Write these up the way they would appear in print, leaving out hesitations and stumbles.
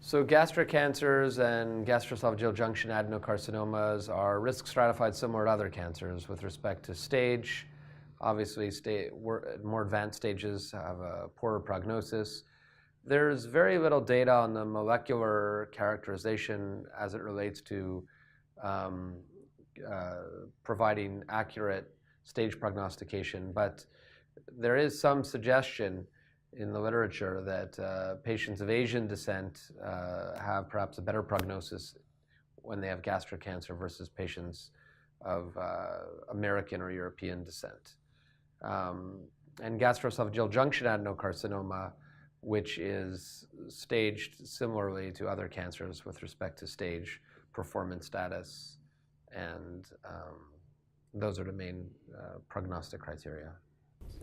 So gastric cancers and gastroesophageal junction adenocarcinomas are risk stratified similar to other cancers with respect to stage. Obviously, more advanced stages have a poorer prognosis. There's very little data on the molecular characterization as it relates to providing accurate stage prognostication, but there is some suggestion in the literature that patients of Asian descent have perhaps a better prognosis when they have gastric cancer versus patients of American or European descent. And gastroesophageal junction adenocarcinoma, which is staged similarly to other cancers with respect to stage, performance status, and those are the main prognostic criteria.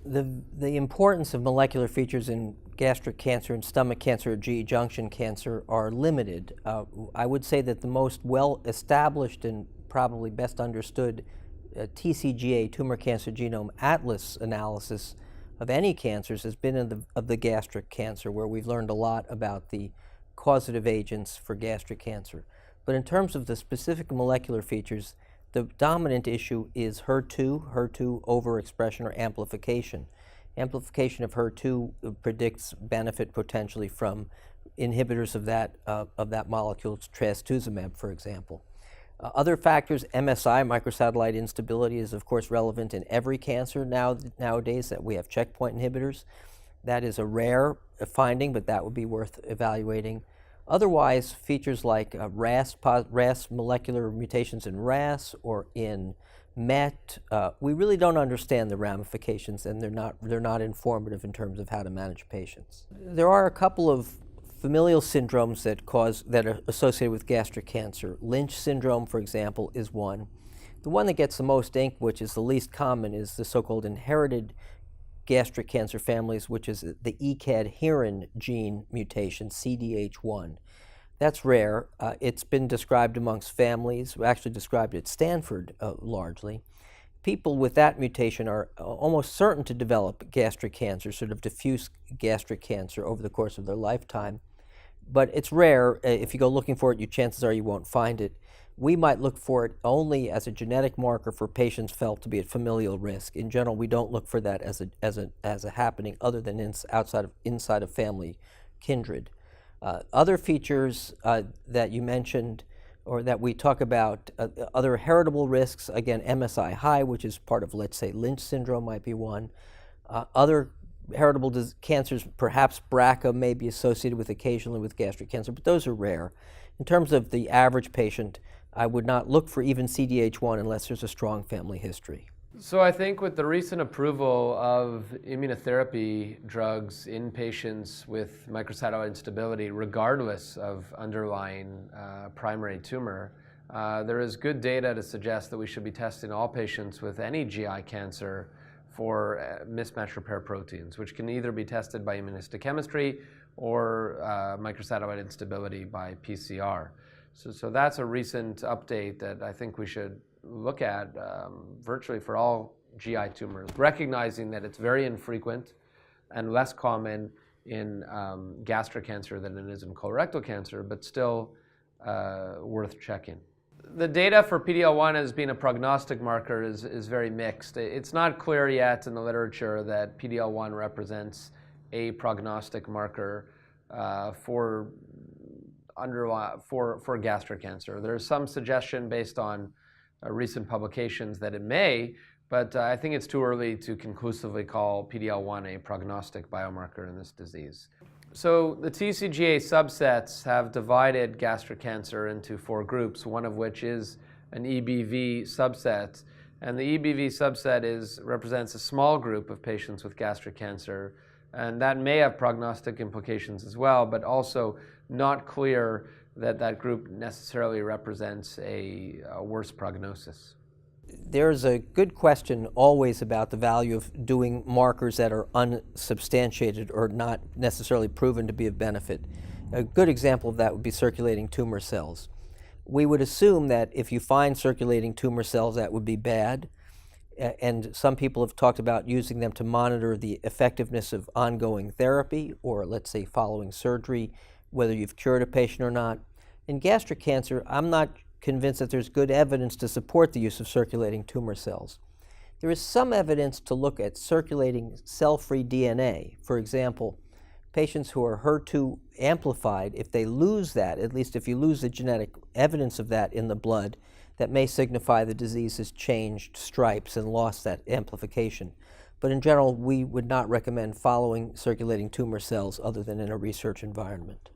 The importance of molecular features in gastric cancer and stomach cancer or GE junction cancer are limited. I would say that the most well-established and probably best understood TCGA, Tumor Cancer Genome Atlas analysis of any cancers has been of the gastric cancer, where we've learned a lot about the causative agents for gastric cancer. But in terms of the specific molecular features, the dominant issue is HER2 overexpression or amplification. Amplification of HER2 predicts benefit potentially from inhibitors of that molecule, trastuzumab, for example. Other factors, MSI, microsatellite instability, is of course relevant in every cancer nowadays that we have checkpoint inhibitors. That is a rare finding, but that would be worth evaluating. Otherwise, features like RAS molecular mutations in RAS or in MET, we really don't understand the ramifications, and they're not informative in terms of how to manage patients. There are a couple of familial syndromes that are associated with gastric cancer. Lynch syndrome, for example, is one. The one that gets the most ink, which is the least common, is the so-called inherited gastric cancer families, which is the ECAD-herin gene mutation, CDH1. That's rare. It's been described amongst families, actually described at Stanford largely. People with that mutation are almost certain to develop gastric cancer, sort of diffuse gastric cancer over the course of their lifetime. But it's rare. If you go looking for it, chances are you won't find it. We might look for it only as a genetic marker for patients felt to be at familial risk. In general, we don't look for that as a happening other than inside of family kindred. Other features that you mentioned or that we talk about, other heritable risks, again, MSI high, which is part of, let's say, Lynch syndrome might be one. Other heritable cancers, perhaps BRCA may be associated with occasionally with gastric cancer, but those are rare. In terms of the average patient, I would not look for even CDH1 unless there's a strong family history. So I think with the recent approval of immunotherapy drugs in patients with microsatellite instability, regardless of underlying primary tumor, there is good data to suggest that we should be testing all patients with any GI cancer for mismatch repair proteins, which can either be tested by immunohistochemistry or microsatellite instability by PCR. So that's a recent update that I think we should look at virtually for all GI tumors, recognizing that it's very infrequent and less common in gastric cancer than it is in colorectal cancer, but still worth checking. The data for PD-L1 as being a prognostic marker is very mixed. It's not clear yet in the literature that PD-L1 represents a prognostic marker for gastric cancer. There's some suggestion based on recent publications that it may, but I think it's too early to conclusively call PD-L1 a prognostic biomarker in this disease. So the TCGA subsets have divided gastric cancer into 4 groups, one of which is an EBV subset. And the EBV subset represents a small group of patients with gastric cancer, and that may have prognostic implications as well, but also not clear that that group necessarily represents a worse prognosis. There's a good question always about the value of doing markers that are unsubstantiated or not necessarily proven to be of benefit. A good example of that would be circulating tumor cells. We would assume that if you find circulating tumor cells, that would be bad. And some people have talked about using them to monitor the effectiveness of ongoing therapy or, let's say, following surgery. whether you've cured a patient or not. In gastric cancer, I'm not convinced that there's good evidence to support the use of circulating tumor cells. There is some evidence to look at circulating cell-free DNA. For example, patients who are HER2 amplified, if they lose that, at least if you lose the genetic evidence of that in the blood, that may signify the disease has changed stripes and lost that amplification. But in general, we would not recommend following circulating tumor cells other than in a research environment.